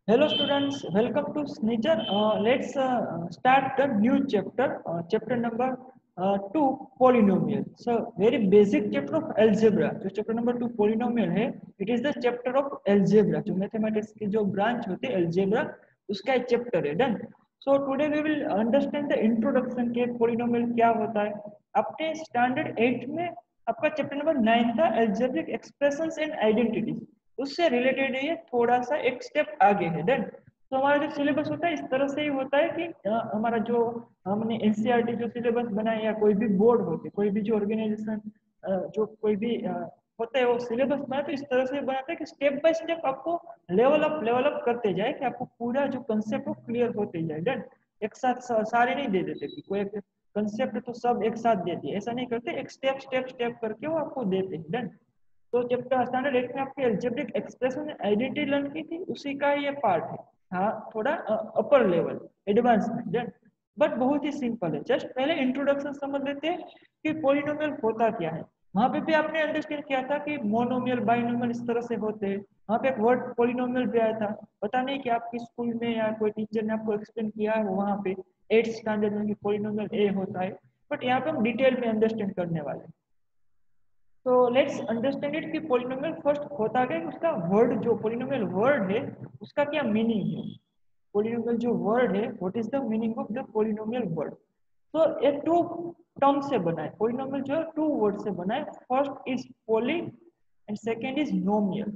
Hello students, welcome to Snitcher. Let's start the new chapter, chapter number 2, polynomial. So very basic chapter of algebra. जो chapter number 2 polynomial है, it is the chapter of algebra. जो mathematics की जो branch होती है algebra, उसका एक chapter है. Done. So today we will understand the introduction के polynomial क्या होता है. अपने standard 8 में आपका chapter number 9 था algebraic expressions and identities. उससे रिलेटेड ये थोड़ा सा एक स्टेप आगे है. देन तो हमारा जो सिलेबस होता है इस तरह से ही होता है कि हमारा जो हमने एनसीईआरटी जो सिलेबस बनाया या कोई भी बोर्ड होते कोई भी जो ऑर्गेनाइजेशन जो कोई भी होता है वो सिलेबस बनाए तो इस तरह से बनाते हैं कि स्टेप बाय स्टेप आपको लेवल अप करते जाए कि आपको पूरा जो कंसेप्ट वो क्लियर होते जाए. डन. एक साथ सारे नहीं दे देते कि कोई एक कंसेप्ट तो सब एक साथ देती है, ऐसा नहीं करते, एक स्टेप करके वो आपको देते हैं. डन. तो चैप्टर स्टैंडर्ड 8 में आपकी अलजेब्रिक एक्सप्रेशन आइडेंटिटी लर्न की थी, उसी का ये पार्ट है. हाँ, थोड़ा अपर लेवल एडवांस में, बट बहुत ही सिंपल है. जस्ट पहले इंट्रोडक्शन समझ लेते हैं कि पॉलिनोमियल होता क्या है. वहां पे भी आपने अंडरस्टैंड किया था कि मोनोमियल बाइनोमियल इस तरह से होते हैं. वहां पे एक वर्ड पॉलिनोमियल भी आया था. पता नहीं कि आपकी स्कूल में या कोई टीचर ने आपको एक्सप्लेन किया है वहां पे 8th स्टैंडर्ड में कि पॉलिनोमियल ए होता है, बट यहाँ पे हम डिटेल में अंडरस्टैंड करने वाले हैं. तो लेट्स अंडरस्टैंड इट कि पॉलिनोमियल फर्स्ट होता क्या है, उसका वर्ड जो पॉलिनोमियल वर्ड है उसका क्या मीनिंग है. पॉलिनोमियल जो वर्ड है, what is the meaning of the polynomial word. तो ये टू टर्म से बना है पॉलिनोमियल, जो टू वर्ड से बना है. First is poly and second is nomial.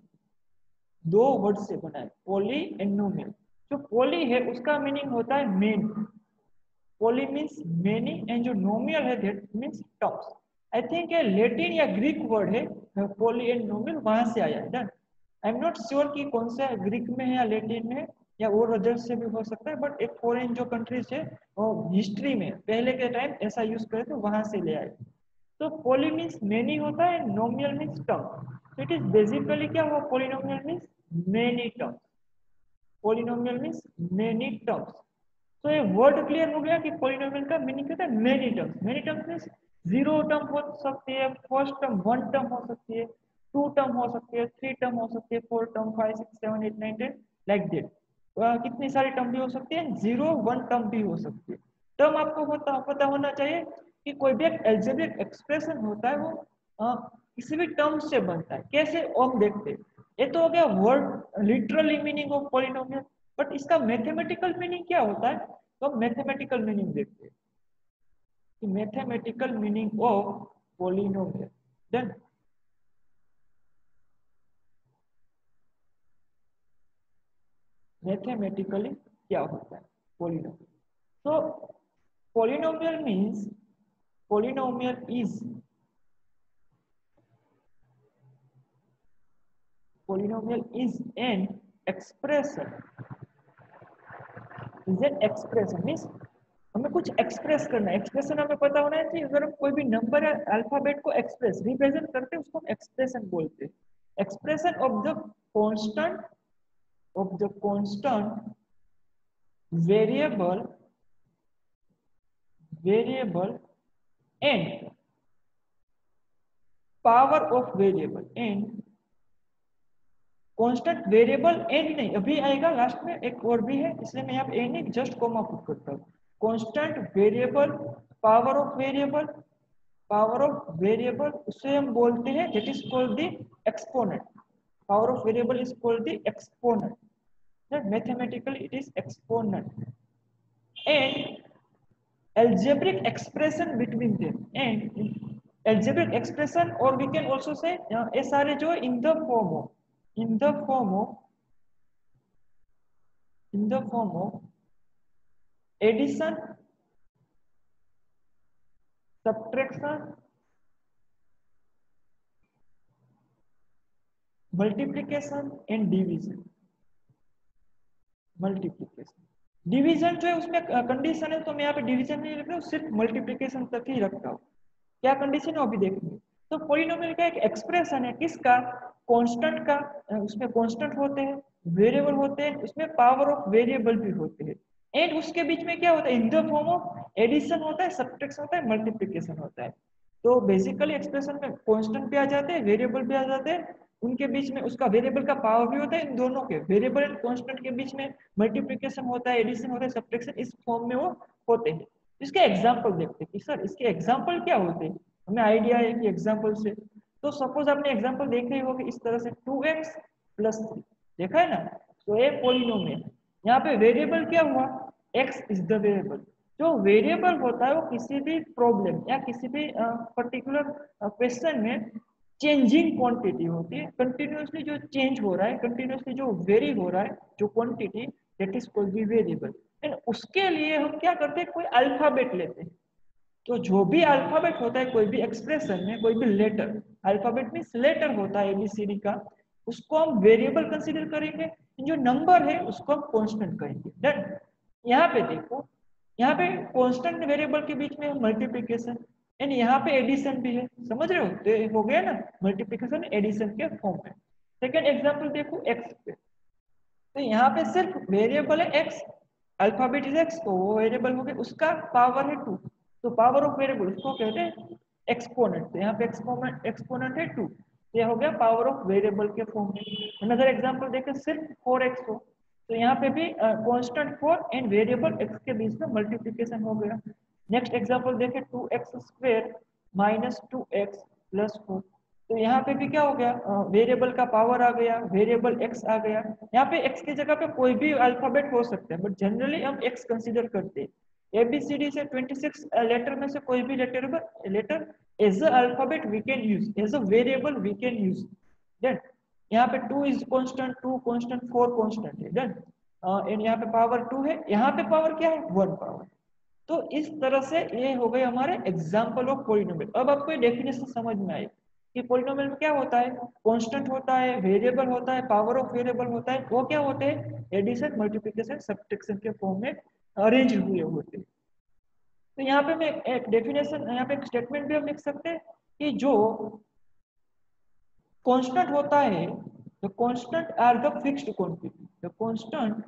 दो वर्ड से बना है, पॉली एंड नोमियल. जो पॉली है उसका मीनिंग होता है main. Poly means many and जो नोमियल है that means terms. I think ये लेटिन या ग्रीक वर्ड है पॉली एंड नोमियल, वहां से आया है. Done. I am not sure कि कौन सा ग्रीक में है या लेटिन में या और अदर से भी हो सकता है, बट एक फॉरेन जो कंट्रीज है वो हिस्ट्री में पहले के टाइम ऐसा यूज करे तो वहां से ले आए. तो पॉली मीन्स मेनी होता है, नोमियल मीन्स टर्म. तो इट इज बेसिकली क्या हुआ, polynomial means many terms. Polynomial means many terms. तो ये वर्ड क्लियर हो गया कि पॉलिनोमियल का मीनिंग क्या है, many terms. Many terms means zero term हो सकती है, फर्स्ट टर्म वन टर्म हो सकती है, टू टर्म हो सकती है, थ्री टर्म हो सकती है, फोर टर्म, 5 6 7 8 9 10 लाइक दैट. कितनी सारी टर्म भी हो सकती है, जीरो वन टर्म भी हो सकती है. टर्म आपको पता होना चाहिए कि कोई भी एक अलजेब्रिक एक्सप्रेशन होता है वो किसी भी टर्म से बनता है. कैसे हम देखते हैं, ये तो हो गया word literally meaning of polynomial, but इसका मैथमेटिकल मीनिंग क्या होता है. तो मैथमेटिकल मीनिंग देखते हैं कि mathematical meaning of polynomial. Then mathematically क्या होता है पॉलिनोमियल. तो polynomial means polynomial is an expression. Is an expression means हमें कुछ एक्सप्रेस करना है. एक्सप्रेशन हमें पता होना चाहिए. अगर हम कोई भी नंबर या अल्फाबेट को एक्सप्रेस रिप्रेजेंट करते हैं उसको हम एक्सप्रेशन बोलते हैं. Expression of the constant variable and power of variable and constant variable and नहीं, अभी आएगा लास्ट में एक और भी है इसलिए मैं यहाँ पे एंड नहीं जस्ट कॉमा पुट करता हूँ. Constant variable, power of variable उसे हम बोलते हैं that is called the exponent. Power of variable is called the exponent. Mathematically it is exponent. And algebraic expression between them, and algebraic expression, or we can also say ये सारे जो in the form of addition, subtraction, multiplication and division. Division जो है उसमें condition है, तो मैं यहाँ पे डिवीजन नहीं लिख रहा हूँ, सिर्फ मल्टीप्लिकेशन तक ही रखता हूँ. क्या कंडीशन है अभी देखेंगे. तो पॉलिनोमियल का एक एक्सप्रेशन है किसका, कांस्टेंट का. उसमें कांस्टेंट होते हैं, वेरिएबल होते हैं, उसमें पावर ऑफ वेरिएबल भी होते हैं. एंड उसके बीच में क्या होता है, in the form of addition होता है, सब्ट्रैक्शन होता है, मल्टीप्लिकेशन होता है. तो बेसिकली एक्सप्रेशन में कांस्टेंट भी आ जाते हैं, वेरिएबल भी आ जाते हैं, उनके बीच में उसका वेरिएबल का पावर भी होता है, इन दोनों के वेरिएबल एंड कांस्टेंट के बीच में मल्टीप्लिकेशन होता है, एडिशन होता है, सब्ट्रैक्शन, इस फॉर्म में वो होते हैं। इसके एग्जांपल देखते हैं कि सर इसके एग्जांपल क्या होते हैं, हमें आइडिया है कि एग्जांपल से। तो सपोज आपने एग्जांपल देखे ही होंगे इस तरह से 2x + 3 देखा है ना। तो ये पॉलिनोमियल, यहाँ पे वेरिएबल क्या हुआ, x इज द वेरिएबल। जो वेरिएबल होता है वो किसी भी प्रॉब्लम या किसी भी पर्टिकुलर क्वेश्चन में चेंजिंग क्वांटिटी होती है, कंटिन्यूअसली जो चेंज हो रहा है, कंटिन्यूअसली जो वेरी हो रहा है, जो quantity, that is called the variable. And उसके लिए हम क्या करते हैं, कोई अल्फाबेट लेते हैं। तो जो भी अल्फाबेट होता है कोई भी एक्सप्रेशन में, कोई भी लेटर, अल्फाबेट मींस लेटर होता है एबीसीडी का, उसको हम वेरिएबल कंसीडर करेंगे, जो नंबर है उसको हम कांस्टेंट करेंगे। डन। यहाँ पे देखो, यहाँ पे कांस्टेंट वेरिएबल के बीच में मल्टीप्लिकेशन एंड यहाँ पे एडिशन भी है, समझ रहे हो, तो हो गया ना मल्टीप्लिकेशन एडिशन के फॉर्म में। सेकेंड एग्जाम्पल देखो एक्स पे, तो यहाँ पे सिर्फ वेरिएबल है एक्स, अल्फाबेट इज एक्स, तो वो वेरिएबल हो गया, उसका पावर है 2, तो पावर ऑफ वेरिएबल उसको कहते हैं एक्सपोनेंट। तो यहाँ पे एक्सपोनेंट है 2, ये हो गया पावर ऑफ वेरिएबल के फॉर्म में। अनदर एग्जांपल देखें, सिर्फ 4x हो, तो यहाँ पे भी कांस्टेंट 4 एंड वेरिएबल x के बीच में मल्टीप्लिकेशन हो गया। नेक्स्ट एग्जांपल देखें, 2x² - 2x + 4, तो यहाँ पे भी क्या हो गया, वेरिएबल का पावर आ गया, वेरिएबल x आ गया। यहाँ पे x की जगह पे कोई भी अल्फाबेट हो सकता है, बट जनरली हम x कंसीडर करते हैं। ABCD से 26 लेटर में से कोई भी letter as a alphabet we can use, as a variable we can use. Done. यहाँ पे 2 इज कांस्टेंट, 2 कांस्टेंट, 4 कांस्टेंट है। डन। एंड यहाँ पे पावर 2 है, यहाँ पे पावर क्या है, 1 पावर। तो इस तरह से ये हो गए हमारे एग्जाम्पल ऑफ पॉलिनोमियल। अब आपको ये डेफिनेशन समझ में आए कि पॉलिनोमियल में क्या होता है, कांस्टेंट होता है, वेरिएबल होता है, पावर ऑफ वेरिएबल होता है, वो क्या होते हैं, एडिशन, मल्टीप्लिकेशन, सब्ट्रैक्शन के फॉर्म में अरेंज हुए होते हैं। तो यहाँ पे मैं एक डेफिनेशन, यहाँ पे एक स्टेटमेंट भी हम लिख सकते हैं कि जो कांस्टेंट होता है, the constant are the fixed quantity, the constant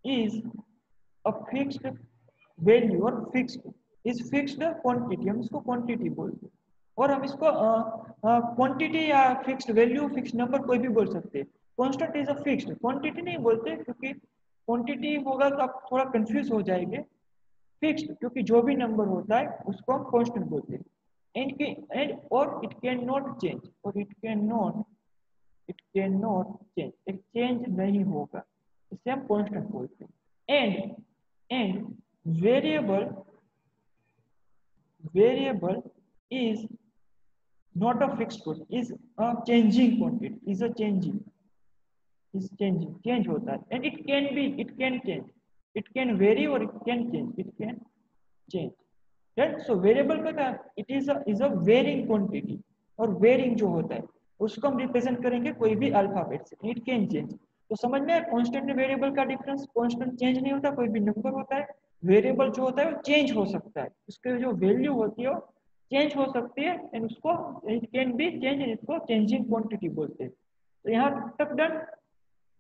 is a fixed value और फिक्स्ड इज फिक्स्ड क्वांटिटी, हम इसको क्वांटिटी बोलते हैं। और हम इसको क्वांटिटी या फिक्स्ड वैल्यू, फिक्स्ड नंबर कोई भी बोल सकते हैं। Constant is a fixed, quantity नहीं बोलते क्योंकि क्वांटिटी होगा तो आप थोड़ा कंफ्यूज हो जाएंगे। फिक्स्ड क्योंकि जो भी नंबर होता है उसको हम कांस्टेंट बोलते हैं। एंड और इट कैन नॉट चेंज, और इट कैन नॉट चेंज, एक चेंज नहीं होगा, इसे हम कांस्टेंट बोलते हैं। And variable is not a fixed quantity, is a changing quantity, is a changing, is changing, change होता है। and it can change, it can vary or it can change। right? so variable का क्या, it is a varying quantity, और varying जो होता है उसको हम रिप्रेजेंट करेंगे कोई भी अल्फाबेट से। it can change, तो समझ में कांस्टेंट वेरिएबल का डिफरेंस, कांस्टेंट चेंज नहीं होता, कोई भी नंबर होता है, वेरिएबल जो होता है वो चेंज हो सकता है, उसके जो वैल्यू होती है चेंज हो सकती है, एंड उसको इट कैन बी चेंज, इसको चेंजिंग क्वांटिटी बोलते हैं। तो यहाँ तक डन।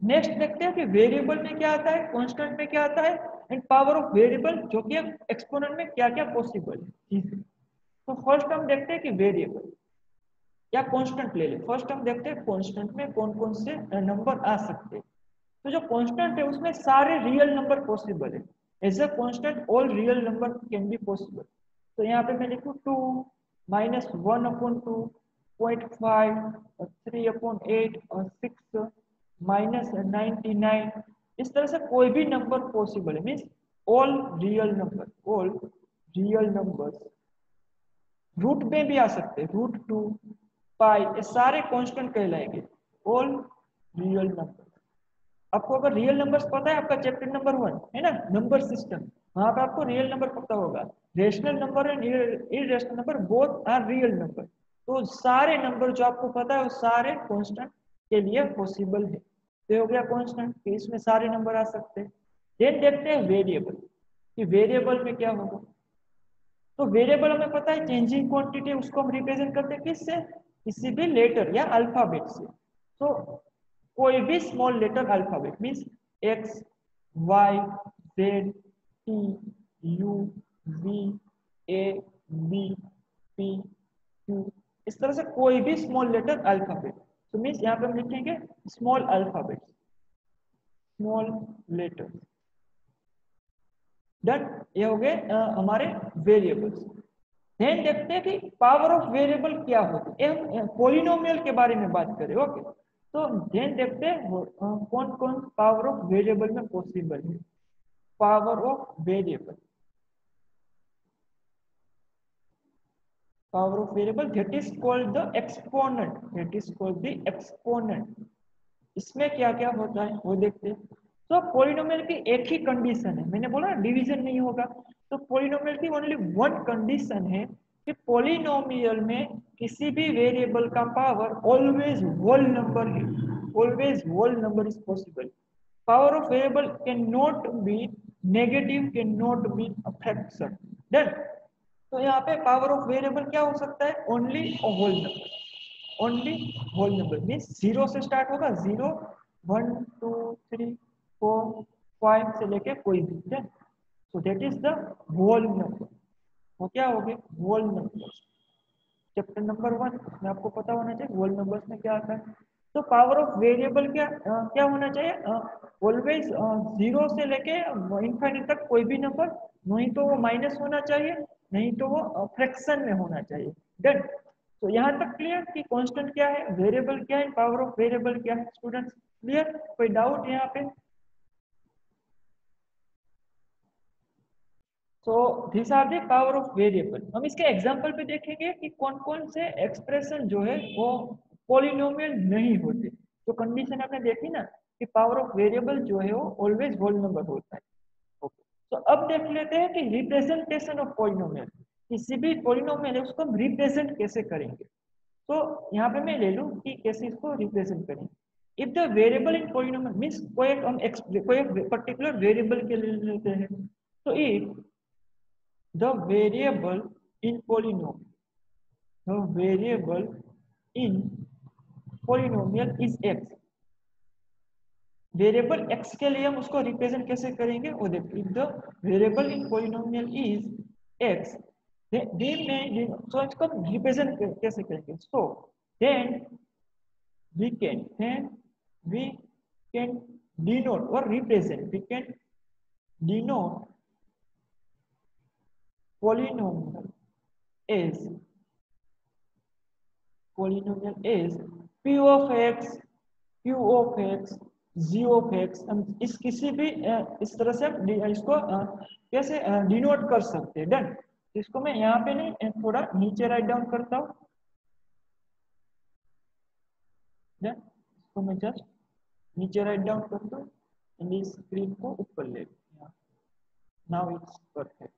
नेक्स्ट देखते हैं कि वेरिएबल में क्या आता है, कांस्टेंट में क्या आता है, एंड पावर ऑफ वेरिएबल जो कि एक्सपोनेंट में क्या क्या पॉसिबल है। ठीक है, तो फर्स्ट हम देखते हैं कि वेरिएबल या कांस्टेंट ले ले। फर्स्ट हम देखते हैं कांस्टेंट में कौन कौन से नंबर आ सकते हैं। तो जो कांस्टेंट है उसमें सारे रियल नंबर पॉसिबल है, as a constant all real number can be possible. तो यहाँ पे मैं लिखूँ 2 - 1/2, 0.5 और 3/8 और 6 -99, इस तरह से कोई भी नंबर पॉसिबल है, means all real numbers. Root में भी आ सकते हैं, √2, पाई, ये सारे कांस्टेंट कहलाएंगे, ऑल रियल नंबर। आपको अगर रियल नंबर्स पता है, आपका चैप्टर नंबर 1 है ना, नंबर सिस्टम, वहां पे आपको रियल नंबर पता होगा। Rational number and irrational number both are real number. तो सारे नंबर जो आपको पता है वो सारे कांस्टेंट के लिए पॉसिबल है। तो हो गया कांस्टेंट कि इसमें सारे नंबर आ सकते हैं। देन देखते हैं वेरिएबल, कि वेरिएबल में क्या होगा। तो वेरिएबल हमें पता है चेंजिंग क्वांटिटी, उसको हम रिप्रेजेंट करते हैं किससे, किसी भी लेटर या अल्फाबेट से। तो कोई भी small letter alphabet means x, y, z, t, u, v, a, b, p, q, इस तरह से कोई भी स्मॉल लेटर अल्फाबेट, तो मीन्स यहाँ पे हम लिखेंगे small alphabet, small letter. Done, ये हो गए हमारे वेरिएबल्स। ध्यान देखते हैं कि पावर ऑफ वेरिएबल क्या होती है, हम पॉलिनोमियल के बारे में बात करें। ओके, तो ध्यान देखते हैं कौन कौन पावर ऑफ वेरिएबल में पॉसिबल है। Power of variable, power of variable that is called the exponent, that is called the exponent. इसमें क्या क्या होता है वो देखते हैं। तो पॉलिनोमियल की एक ही कंडीशन है, मैंने बोला डिवीजन नहीं होगा, तो पॉलिनोमियल की ओनली वन कंडीशन है कि पॉलिनोमियल में किसी भी वेरिएबल का पावर ऑलवेज होल नंबर है, always whole number is possible. Power of variable can not be negative, can not be a fraction. Done, तो यहाँ पे पावर ऑफ वेरिएबल क्या हो सकता है, only whole number, only whole number means zero से start होगा, 0 1 2 3 4 5 से लेके कोई भी, so that is the whole number. वो क्या हो गए, होल नंबर। चैप्टर नंबर 1 में आपको पता होना चाहिए होल नंबर्स में क्या आता है। तो पावर ऑफ वेरिएबल क्या होना चाहिए, ऑलवेज 0 से लेके इनफाइनाइट तक कोई भी नंबर, नहीं तो वो माइनस होना चाहिए, नहीं तो वो फ्रैक्शन में होना चाहिए। डन, तो यहाँ तक क्लियर कि कांस्टेंट क्या है, वेरिएबल क्या है, पावर ऑफ वेरिएबल क्या है। स्टूडेंट्स क्लियर, कोई डाउट यहाँ पे? तो this are the power of variable. हम इसके एग्जांपल पे देखेंगे कि कौन कौन से एक्सप्रेशन जो है वो पॉलिनोमियल नहीं होते। तो कंडीशन आपने देखी ना कि पावर ऑफ वेरिएबल जो है वो ऑलवेज होल नंबर होता है। ओके, तो अब देख लेते हैं कि रिप्रेजेंटेशन ऑफ पॉलिनोमियल, किसी भी पॉलिनोमियल है उसको हम रिप्रेजेंट कैसे करेंगे। तो यहाँ पे मैं ले लूँ कि कैसे इसको रिप्रेजेंट करेंगे। If the variable in polynomial means कोई पर्टिकुलर वेरिएबल के लिए लेते हैं, तो if the variable in polynomial, the variable in polynomial is x। Variable x के लिए हम उसको रिप्रेजेंट कैसे करेंगे वो देखिए। The variable in polynomial is x, तो इसको रिप्रेजेंट कैसे करेंगे। So then we can denote or represent, we can denote polynomial as p of x, q of x, g of x। हम इस किसी भी इस तरह से हम इसको कैसे डिनोट कर सकते हैं। डन, इसको मैं यहाँ पे नहीं थोड़ा नीचे राइट डाउन करता हूँ। डन, इसको मैं जस्ट नीचे राइट डाउन करता हूँ एंड इस स्क्रीन को ऊपर ले लूँ। Now it's perfect.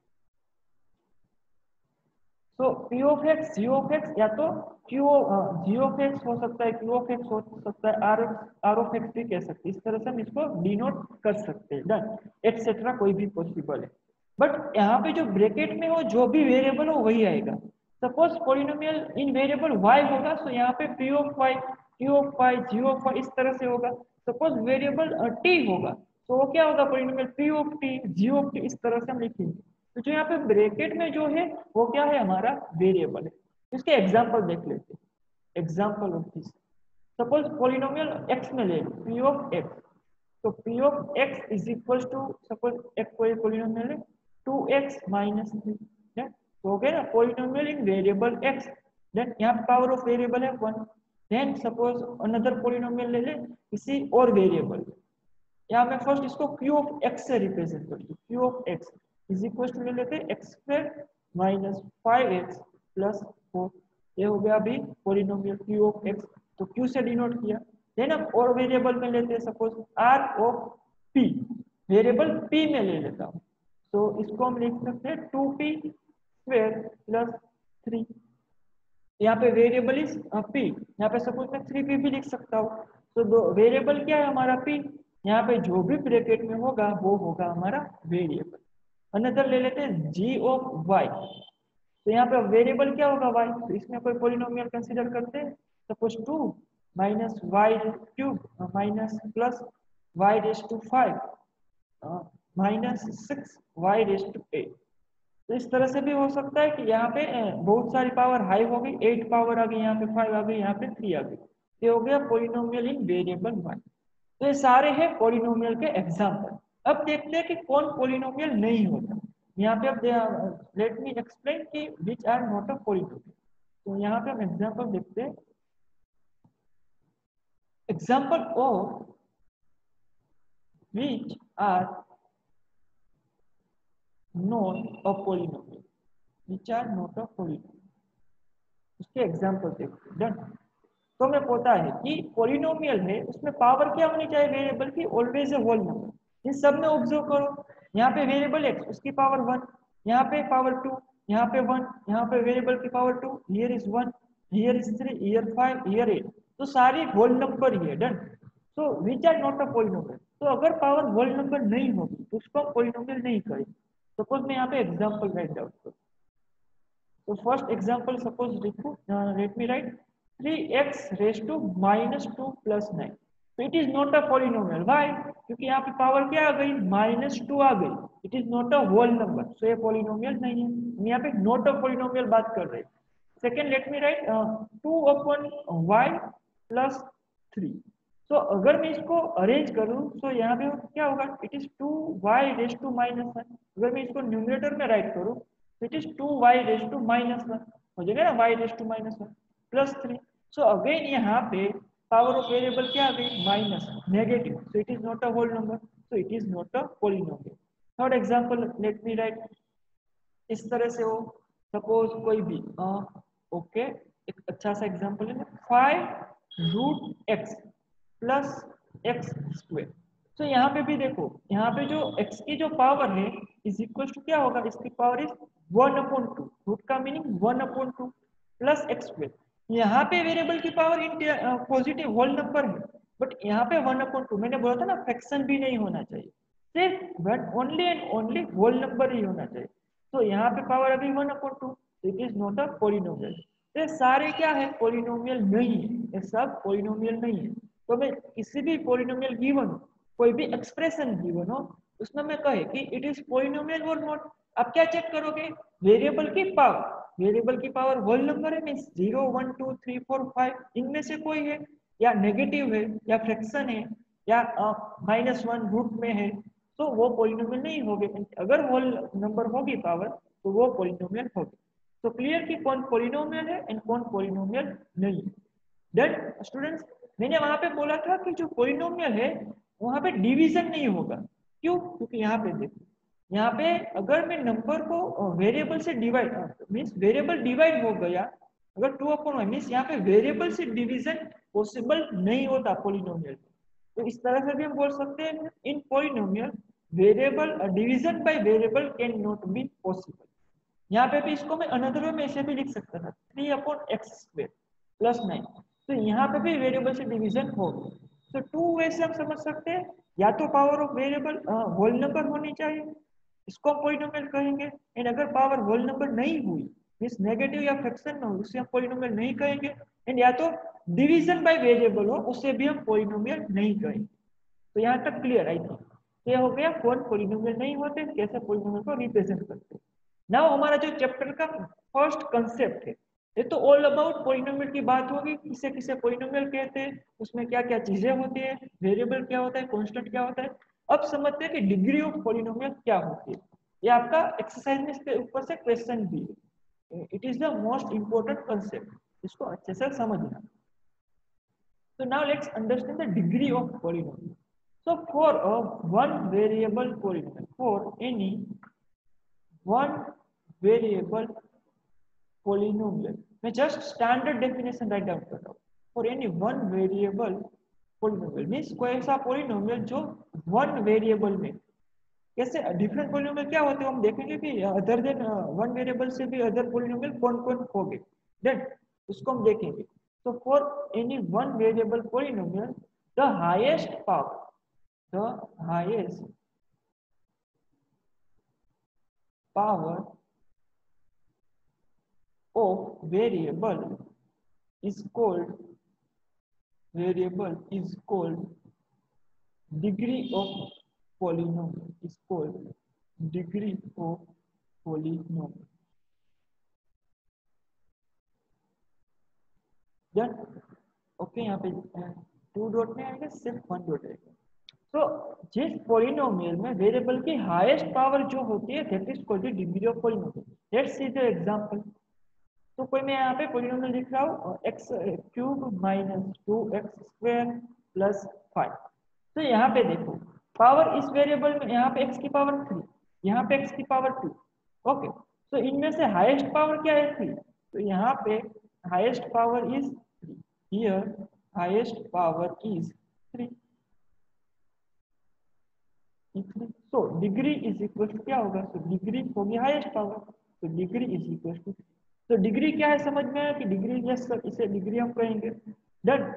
तो p of x, g of x या तो g of x हो सकता है, q of x हो सकता है, r of x भी कह सकते हैं। इस तरह से हम इसको डिनोट कर सकते हैं। डन, एक्सेट्रा कोई भी पॉसिबल है। बट यहाँ पे जो ब्रैकेट में हो जो भी वेरिएबल हो वही आएगा। Suppose polynomial in variable y होगा, तो यहाँ पे p of y, q of y, g of y इस तरह से होगा। सपोज वेरिएबल t होगा, तो वो क्या होगा, polynomial p of t, g of t इस तरह से हम लिखेंगे। तो जो यहाँ पे ब्रैकेट में जो है वो क्या है, हमारा वेरिएबल है। इसके एग्जांपल देख लेते हैं। Example of this, suppose polynomial x में ले p ऑफ x, तो p of x is equal to, suppose एक कोई पॉलिनोमियल है 2x माइनस 3, तो हो गया ना polynomial in variable x। Then यहाँ पे पावर ऑफ वेरिएबल है 1। देन सपोज अनदर पॉलिनोमियल ले ले किसी और वेरिएबल, यहाँ मैं फर्स्ट इसको q ऑफ x से रिप्रेजेंट करती हूँ। q of x is equal to ले लेते हैं x square minus 5x plus 4। ये हो गया अभी पॉलिनोमियल q ऑफ x, तो q से डिनोट किया। देन अब और वेरिएबल में लेते हैं, suppose r of p, variable p में ले लेता हूँ, तो इसको हम लिख सकते हैं 2p स्क्वायर प्लस 3। यहाँ पे वेरिएबल इज p, यहाँ पे सपोज मैं 3p भी लिख सकता हूँ। तो वेरिएबल क्या है हमारा p, यहाँ पे जो भी ब्रैकेट में होगा वो होगा हमारा वेरिएबल। अनदर ले लेते हैं g ऑफ y, तो यहाँ पे वेरिएबल क्या होगा y, तो इसमें कोई पॉलिनोमियल कंसीडर करते हैं। Suppose 2 minus y cube minus plus y raise to 5 minus 6 y raise to 8। तो इस तरह से भी हो सकता है कि यहाँ पे बहुत सारी पावर हाई हो गई, 8 पावर आ गई, यहाँ पे 5 आ गई, यहाँ पे 3 आ गई, ये हो गया पॉलिनोमियल इन वेरिएबल वन। तो ये सारे हैं पॉलिनोमियल के एग्जाम्पल। अब देखते हैं कि कौन पॉलिनोमियल नहीं होता। यहाँ पे अब लेट मी एक्सप्लेन कि which are not a polynomial. तो यहाँ पे हम एग्जाम्पल देखते हैं। Example of which are not a polynomial, which are not a polynomial, उसके एग्जाम्पल देखते हैं। डन। तो हमें पता है कि पॉलिनोमियल है उसमें पावर क्या होनी चाहिए वेरिएबल की, ऑलवेज ए होल नंबर। इन सब में ऑब्जर्व करो, यहाँ पे वेरिएबल एक्स उसकी पावर 1, यहाँ पे पावर 2, यहाँ पे 1, यहाँ पे वेरिएबल की power 2, here is 1, here is 3, here 5, here 8, तो सारी होल नंबर ही है। Done. So which are not a polynomial. तो अगर पावर होल नंबर नहीं होगी तो उसको हम पॉलिनोमियल नहीं करेंगे। सपोज मैं यहाँ पे एग्जाम्पल राइट डाउन करूँ। So first example, suppose let me write 3x raised to minus 2 plus 9. So it is not a polynomial. Why? क्योंकि यहाँ पे पावर क्या आ गई, -2 आ गई। It is not a whole number. So ये polynomial नहीं है। हम यहाँ पे not a polynomial बात कर रहे हैं। Second, let me write 2 upon y plus 3. तो अगर मैं इसको अरेंज करूं तो यहाँ पे क्या होगा, it is 2y raise to -1। अगर मैं इसको न्यूमरेटर में राइट करूं it is 2y raise to -1 हो जाएगा ना, y raise to -1 plus 3। So again यहाँ पे पावर ऑफ वेरिएबल क्या आ गई, minus negative. So it is not a whole number, so it is not a polynomial. Third example let me write, इस तरह से हो, सपोज कोई भी ओके एक अच्छा सा एग्जांपल है, 5√x प्लस एक्स स्क्वायर। तो यहाँ पे भी देखो, यहाँ पे जो x की जो पावर है इज इक्वल टू क्या होगा, इसकी पावर इज 1/2, रूट का मीनिंग 1/2 प्लस एक्स स्क्वायर। यहाँ पे वेरिएबल की पावर पॉजिटिव होल नंबर है, बट यहाँ पे 1/2, मैंने बोला था ना फ्रैक्शन भी नहीं होना चाहिए, सिर्फ only and only whole number ही होना चाहिए। तो यहाँ पे पावर अभी 1/2, it is not a polynomial. ये सारे क्या है, पॉलिनोमियल नहीं है, ये सब पॉलिनोमियल नहीं है। तो मैं किसी भी पॉलिनोमियल गिवन हो, कोई भी एक्सप्रेशन गिवन हो, उसमें मैं कहे कि इट इज पॉलिनोमियल और नॉट, आप क्या चेक करोगे, वेरिएबल की पावर। वेरिएबल की पावर होल नंबर है, मीन्स 0 1 2 3 4 5 इनमें से कोई है, या नेगेटिव है, या फ्रैक्शन है, या -1 रूट में है, तो वो पॉलिनोमियल नहीं होगी। अगर होल नंबर होगी पावर तो वो पॉलिनोमियल होगी। तो क्लियर कि कौन पॉलिनोमियल है एंड कौन पॉलिनोमियल नहीं है। Done students. मैंने वहां पे बोला था कि जो पॉलिनोमियल है वहां पे डिवीजन नहीं होगा। क्यों? क्योंकि यहाँ पे देखो, यहाँ पे अगर मैं नंबर को वेरिएबल से डिवाइड मीन्स वेरिएबल डिवाइड हो गया, अगर 2/1 मीन्स यहाँ पे वेरिएबल से डिवीजन पॉसिबल नहीं होता पॉलिनोमियल। तो इस तरह से भी हम बोल सकते हैं in polynomial variable division by variable can not be possible. यहाँ पे भी इसको मैं अनदर वे में ऐसे भी लिख सकता था, 3/x² प्लस 9। तो यहाँ पे भी वेरिएबल से डिवीजन होगा। तो टू वे से हम समझ सकते हैं, या तो power of variable whole number होनी चाहिए, इसको हम पॉलिनोमियल कहेंगे। एंड अगर पावर होल नंबर नहीं हुई, मींस नेगेटिव या फ्रैक्शन में हो, उसे हम पॉलिनोमियल नहीं कहेंगे। एंड या तो डिवीजन बाय वेरिएबल हो, उसे भी हम पॉलिनोमियल नहीं कहेंगे। तो यहाँ तक क्लियर आई थिंक। ये हो गया कौन पॉलिनोमियल नहीं होते, कैसे पॉलिनोमियल को रिप्रेजेंट करते हैं। नाउ हमारा जो चैप्टर का फर्स्ट कंसेप्ट है, ये तो ऑल अबाउट पॉलिनोमियल की बात होगी, किसे किसे पॉलिनोमियल कहते हैं, उसमें क्या क्या चीजें होती है, वेरिएबल क्या होता है, कांस्टेंट क्या होता है। अब समझते हैं कि डिग्री ऑफ पॉलिनोमियल क्या होती है। ये आपका एक्सरसाइज में इसके ऊपर से क्वेश्चन भी है। It is the most important concept, इसको अच्छे से समझना। So now let's understand the degree of polynomial. So for a one variable polynomial, for any one variable polynomial, मैं just standard definition write down कर रहा हूँ। For any one variable polynomial means कोई ऐसा polynomial जो one variable में, कैसे different polynomial क्या होते हैं हम देखेंगे कि अदर देन वन वेरिएबल से भी अदर पॉलिनोमियल कौन कौन होंगे, देन उसको हम देखेंगे। So for any one variable polynomial, the highest power of variable is called degree of polynomial, is called degree of polynomial. Done. Okay, यहाँ पे 2 डॉट नहीं आएगा, सिर्फ 1 डॉट आएगा। तो जिस पॉलिनोमियल में वेरिएबल की हाईएस्ट पावर जो होती है that is called the degree of polynomial. Let's see the example. तो कोई मैं यहाँ पे पॉलिनोमियल लिख रहा हूँ x cube minus 2x² plus 5। तो यहाँ पे देखो पावर इस वेरिएबल में यहाँ पे x की पावर 3, यहाँ पे x की पावर 2। ओके, तो इनमें से हाईएस्ट पावर क्या है 3, तो यहाँ पे highest power is 3, here highest power is 3। तो डिग्री इज इक्वल टू क्या होगा, तो डिग्री होगी हाईएस्ट पावर, तो डिग्री इज इक्वल टू। तो डिग्री क्या है समझ में आया कि डिग्री, यस सर, इसे डिग्री हम कहेंगे। डन।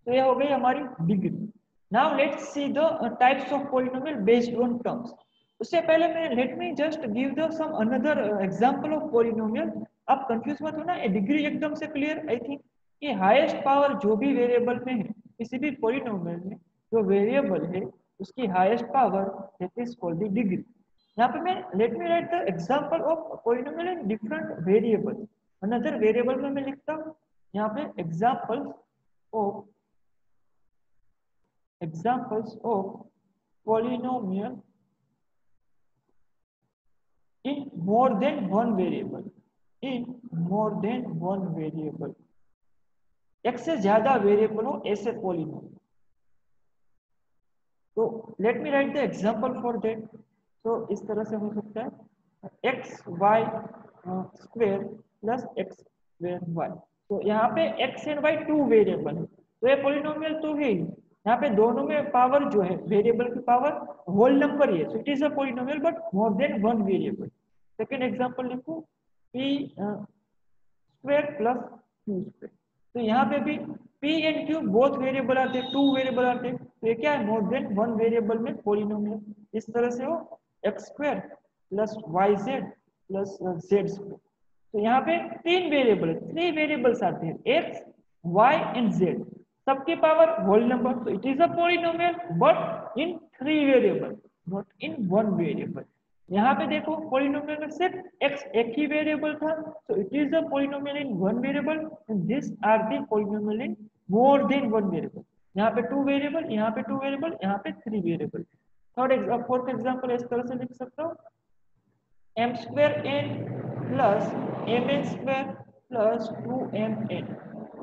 तो ये हो गई हमारी degree. Now let's see the types of polynomial based on terms. उससे पहले मैं let me just give the some another example of polynomial. आप कंफ्यूज मत होना, डिग्री एकदम से क्लियर आई थिंक। कि हाईएस्ट पावर जो भी वेरिएबल में है किसी भी पॉलिनोमियल में, जो वेरिएबल है उसकी highest power that is called the degree. यहाँ पे मैं let me write the example of polynomial in different variable. Another variable में मैं लिखता हूँ यहाँ पे examples of polynomial in more than one variable, in more than one variable, एक से ज्यादा वेरिएबल हो ऐसे पॉलिनोमियल। तो let me write the example for that. तो इस तरह से हो सकता है x y square plus x square y. तो यहाँ पे एक्स एंड वाई 2 वेरिएबल है, तो ये पॉलिनोमियल तो है ही। यहाँ पे दोनों में पावर जो है वेरिएबल की पावर होल नंबर ही है, so it is a polynomial but more than one variable. Second example लिखो P square plus Q square. तो यहाँ पे भी p and q both variable आते हैं, 2 वेरिएबल आते हैं, तो ये क्या है मोर देन वन वेरिएबल में पॉलिनोमियल। इस तरह से हो x square plus y z plus z square. तो यहाँ पे 3 वेरिएबल, 3 वेरिएबल्स आते हैं एक्स वाई एंड जेड, सबकी पावर होल नंबर, तो it is a polynomial but in 3 variable not in one variable. यहाँ पे देखो पॉलिनोमियल में सिर्फ x एक ही वेरिएबल था, so it is a polynomial in one variable and these are the polynomial in more than one variable। यहाँ पे 2 वेरिएबल, यहाँ पे 2 वेरिएबल, यहाँ पे 3 वेरिएबल। फोर्थ एग्जांपल इस तरह से लिख सकता हूँ m square n plus m n square plus 2mn।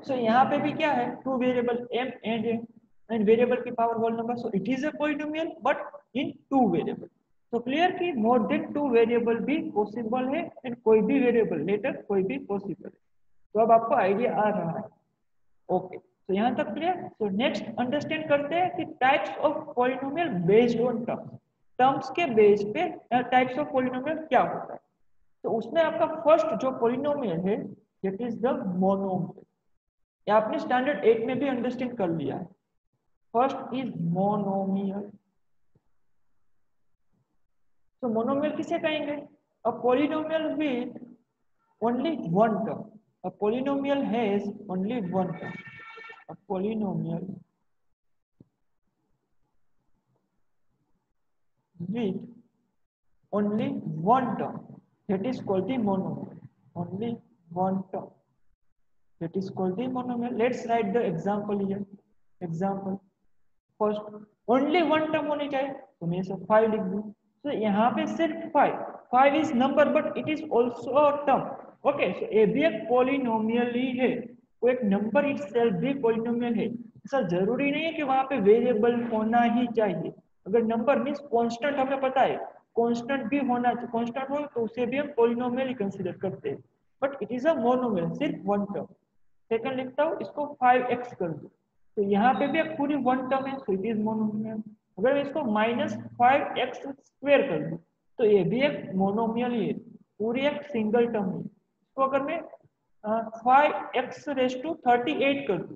So यहाँ पे भी क्या है 2 वेरिएबल m and वेरिएबल की power whole number, so it is a polynomial but in 2 variable. तो क्लियर कि मोर देन 2 वेरिएबल भी पॉसिबल है एंड कोई भी वेरिएबल लेटर कोई भी पॉसिबल है। तो अब आपको आइडिया आ रहा है। ओके, तो यहाँ तक क्लियर। तो नेक्स्ट अंडरस्टैंड करते हैं कि types of polynomial based on terms. Terms के बेस पे टाइप्स ऑफ पॉलिनोमियल क्या होता है। तो उसमें आपका फर्स्ट जो पॉलिनोमियल है दैट इज द मोनोमियल। ये आपने स्टैंडर्ड 8 में भी अंडरस्टैंड कर लिया है। First is monomial. तो मोनोमियल किसे कहेंगे, a polynomial with only one term, a polynomial has only one term, a polynomial with only one term that is called the monomial, only one term that is called the monomial। Let's write the example here। example first only one term होनी चाहिए, तो मैं इसे 5 लिख दूं। तो यहाँ पे सिर्फ 5 is number but it is also a term. Okay, so ये भी एक पॉलिनोमियल ही है, वो एक नंबर इटसेल्फ भी पॉलिनोमियल है। ऐसा जरूरी नहीं है कि वहां पे वेरिएबल होना ही चाहिए। अगर नंबर मीन्स कांस्टेंट, हमें पता है कांस्टेंट भी होना चाहिए, कांस्टेंट हो तो उसे भी हम पॉलिनोमियल ही कंसीडर करते हैं, but it is a monomial, सिर्फ वन टर्म। सेकंड लिखता हूँ इसको 5x कर दो, तो यहाँ पे भी एक पूरी वन टर्म है, सो इट इज मोनोमियल। अगर मैं इसको -5x स्क्वायर कर दूं तो ये भी एक मोनोमियल ही है, पूरी एक सिंगल टर्म है। तो अगर मैं 5x⁻38 कर दूं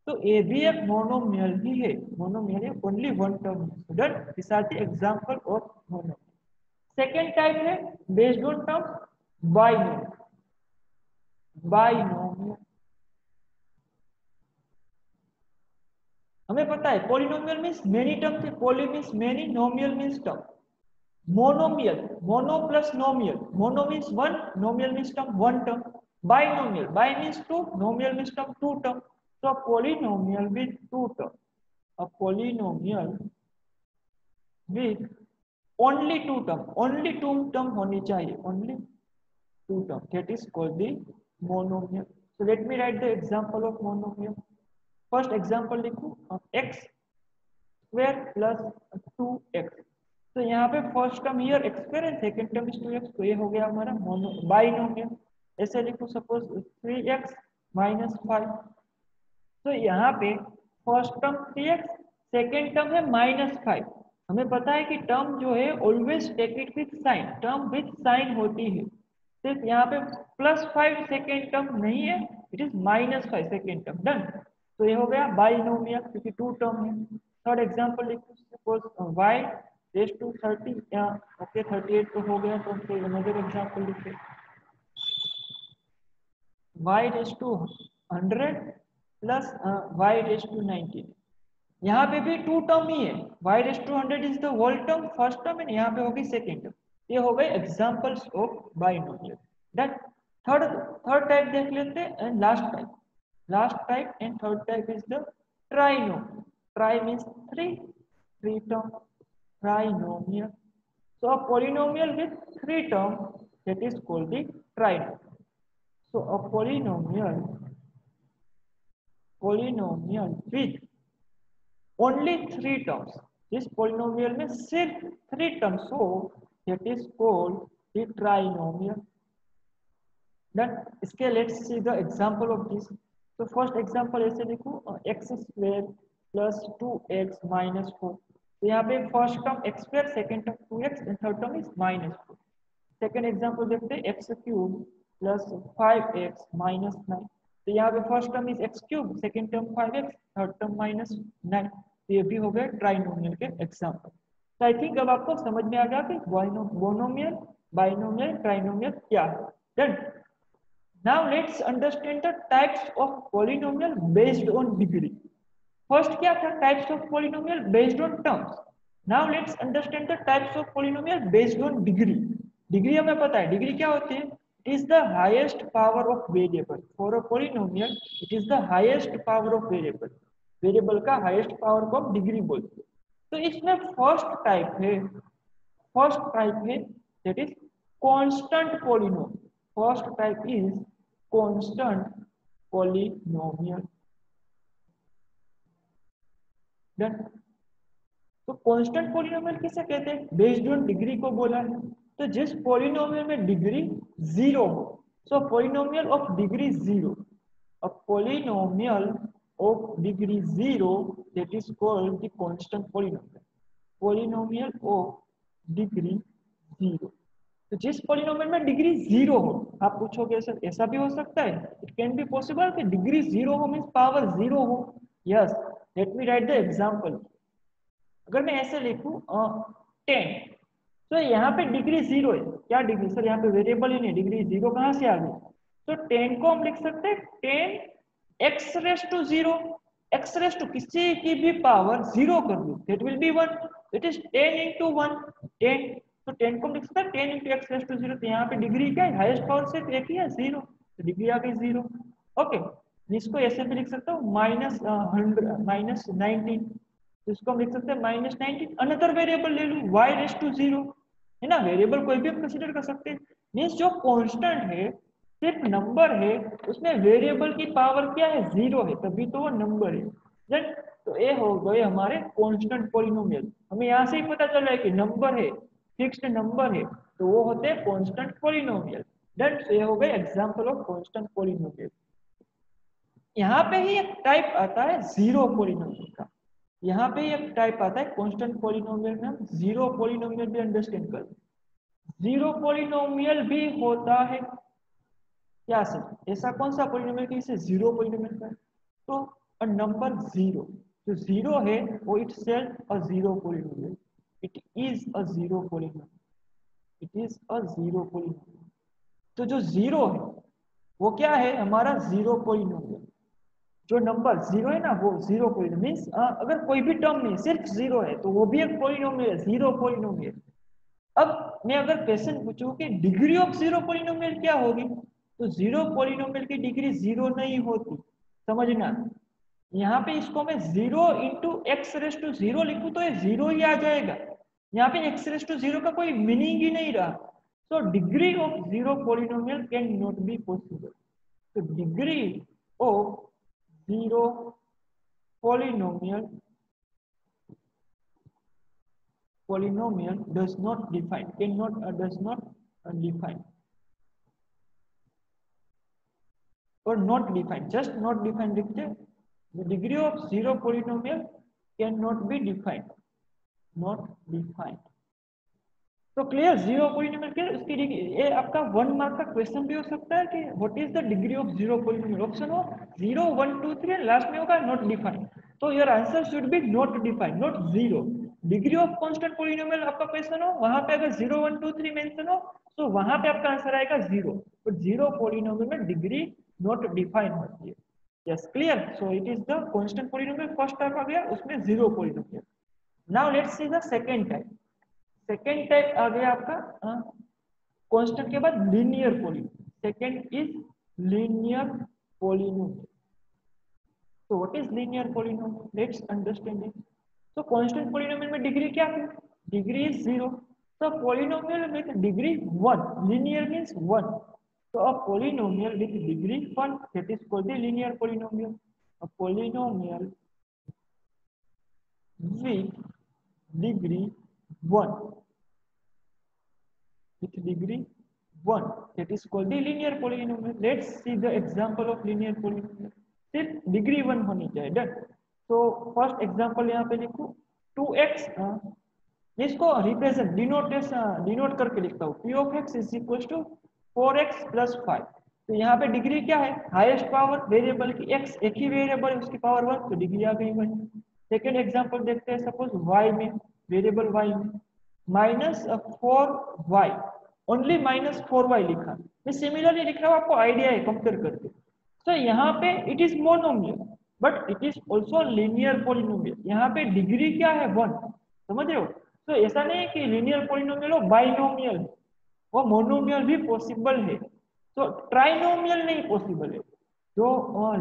तो ये भी एक मोनोमियल ही है, मोनोमियल है, ओनली वन टर्म है। Done, this are the example of monomial. Second type है based on term binomial. Binomial हमें पता है पॉलिनोमियल मींस मेनी टर्म थे, poly means many, nomial means term. Monomial, mono plus nomial, mono means one, nomial means term one term, binomial, bi means two, nomial means term two term. So a polynomial with two term, a polynomial with only two term होनी चाहिए, only two term, that is called the monomial. So let me write the example of monomial. First example लिखूं, x square plus 2x. तो यहाँ पे first term here x square है, second term is 2x, तो ये हो गया हमारा बाइनोमियल. ऐसे लिखूं सपोज 3x minus 5. तो यहाँ पे first term 3x, second term है -5. हमें पता है कि टर्म जो है always take it with sign, term with sign होती है. सिर्फ यहाँ पे +5 सेकेंड टर्म नहीं है, it is -5 second term. Done. तो ये हो गया बाइनोमियल क्योंकि टू टर्म है. थर्ड एग्जांपल लिखो, सपोज y रेज़ टू 30 या ओके 38 तो हो गया. तो फिर अनदर एग्जांपल लिखते हैं, y raise to 100 plus y raise to 19. यहाँ पे भी टू टर्म ही है, y raise to 100 is the whole term first term and यहाँ पे होगी सेकेंड टर्म. ये हो गए examples of binomial. That third type देख लेते हैं and last type and third type is the trinomial. Tri means three term, trinomial. So a polynomial with three terms, that is called the trinomial. So a polynomial with only three terms, this polynomial में सिर्फ three terms हो, that is called the trinomial. Then इसके let's see the example of this. So first example ऐसे लिखो, x square plus 2x minus 4. तो यहाँ पे first term x square, second term 2x and third term is -4. Second example देखते हैं, x cube plus 5x minus 9. तो यहाँ पे first term is x cube, second term 5x, third term -9. तो ये भी हो गया ट्राइनोमियल के एग्जांपल. तो आई थिंक अब आपको समझ में आ गया कि मोनोमियल, बाइनोमियल, ट्राइनोमियल क्या है. Then now let's understand the types of polynomial based on degree. First क्या था, types of polynomial based on terms. Now let's understand the types of polynomial based on degree. Degree हमें पता है, degree क्या होती है, it is the highest power of variable. For a polynomial it is the highest power of variable. Variable का highest power को degree बोलते हैं. तो इसमें फर्स्ट टाइप है that is constant polynomial. First type is constant polynomial. तो constant polynomial किसे कहते हैं, बेस्ड ऑन डिग्री को बोला है. तो जिस पॉलिनोमियल में डिग्री 0 हो, so polynomial of degree 0, a polynomial of degree 0 that is called the constant polynomial. Polynomial of degree 0. तो जिस पॉलिनोमियल में डिग्री 0 हो, आप पूछोगे सर ऐसा भी हो सकता है, इट कैन बी पॉसिबल कि डिग्री 0 हो मींस पावर 0 हो. Yes, late me write the example. अगर मैं ऐसे लिखूं 10, तो यहाँ पे डिग्री 0 है. क्या डिग्री सर, यहाँ पे वेरिएबल ही नहीं, डिग्री 0 कहाँ से आ गई. तो 10 को हम लिख सकते हैं 10 x raise to 0. x raise to किसी की भी पावर 0 कर दो, that will be 1. It is 10 into 1, 10. तो 10 को हम लिख सकते हैं 10 into x रेज़ टू 0. तो यहाँ पे डिग्री क्या है, हाईएस्ट पावर सिर्फ एक ही है 0, तो डिग्री आ गई 0. ओके, इसको ऐसे भी लिख सकता हूँ -19. इसको हम लिख सकते हैं -19. अनदर वेरिएबल ले लूँ y रेज़ टू 0, है ना. वेरिएबल कोई भी हम कंसीडर कर सकते हैं. मींस जो कांस्टेंट है, सिर्फ नंबर है, उसमें वेरिएबल की पावर क्या है, 0 है, तभी तो वो नंबर है. देन तो ये हो गए हमारे कांस्टेंट पॉलिनोमियल. हमें यहाँ से ही पता चल रहा है कि नंबर है, फिक्स्ड नंबर है, तो वो होते हैं कांस्टेंट पॉलिनोमियल. देन ये हो गए एग्जांपल ऑफ कांस्टेंट पॉलिनोमियल. यहाँ पे ही एक टाइप आता है जीरो पॉलिनोमियल का. यहाँ पे एक टाइप आता है कांस्टेंट पॉलिनोमियल में, हम जीरो पॉलिनोमियल भी अंडरस्टैंड कर. जीरो पॉलिनोमियल भी होता है क्या सर, ऐसा कौन सा पॉलिनोमियल कि इसे जीरो पॉलिनोमियल का है. तो अ नंबर 0 जो 0 है वो itself a zero polynomial. It is a zero polynomial. It is a zero polynomial. तो जो 0 है वो क्या है, हमारा जीरो पॉलिनोमियल. जो नंबर 0 है ना वो जीरो पॉलिनोमियल मींस अगर कोई भी टर्म नहीं, सिर्फ 0 है, तो वो भी एक पॉलिनोमियल है, जीरो पॉलिनोमियल. अब मैं अगर क्वेश्चन पूछूं कि डिग्री ऑफ जीरो पॉलिनोमियल क्या होगी, तो जीरो पॉलिनोमियल की डिग्री जीरो नहीं होती, समझना। यहाँ पे इसको मैं zero into x raise to zero लिखूं तो ये जीरो ही आ जाएगा। यहाँ पे एक्स रेस टू जीरो का कोई मीनिंग ही नहीं रहा। So degree of zero polynomial cannot be possible. So degree of zero polynomial does not define, does not define or not define, just not define लिखते हैं। The degree of zero polynomial cannot be defined, not defined। तो clear, zero polynomial क्या है उसकी degree, ये आपका 1 mark का question भी हो सकता है कि what is the degree of zero polynomial, option हो 0 1 2 3 लास्ट में होगा नॉट डिफाइंड, तो your answer should be not defined, not zero. Degree of constant polynomial आपका क्वेश्चन हो, वहां पे अगर 0 1 2 3 मेंशन हो तो वहां पे आपका आंसर आएगा 0, तो जीरो पॉलिनोमियल में डिग्री नॉट डिफाइंड होती है। Yes clear, so it is the constant polynomial, first type आ गया, उसमें zero polynomial. Now let's see the second type. Second type आ गया आपका कांस्टेंट के बाद linear polynomial. Second is linear polynomial. तो what is linear polynomial, let's understand it. तो कांस्टेंट पॉलिनोमियल में डिग्री क्या है, डिग्री इज 0। तो polynomial with degree 1, linear means 1, तो a polynomial with degree 1 that is called the linear polynomial. A polynomial with degree 1, with degree 1 that is called the linear polynomial। Let's see the example of linear polynomial। सिर्फ degree 1 होनी चाहिए, done. तो first example यहाँ पे लिखूं 2x, इसको represent denote करके लिखता हूँ, p of x is equals to 4x plus 5। तो यहाँ पे डिग्री क्या है, हाईएस्ट पावर वेरिएबल की x, एक ही वेरिएबल है उसकी पावर 1, तो डिग्री आ गई 1। सेकेंड एग्जांपल देखते हैं, सपोज y में, वेरिएबल y में -4y, ओनली -4y लिखा, मैं सिमिलरली लिख रहा हूँ, आपको आइडिया है कंपेयर करके। तो यहाँ पे it is monomial but it is also linear polynomial. यहाँ पे डिग्री क्या है 1, समझ रहे हो। तो ऐसा नहीं है कि लीनियर पॉलिनोमियल हो बाइनोमियल, वो मोनोमियल भी पॉसिबल है, तो ट्राइनोमियल नहीं पॉसिबल है। जो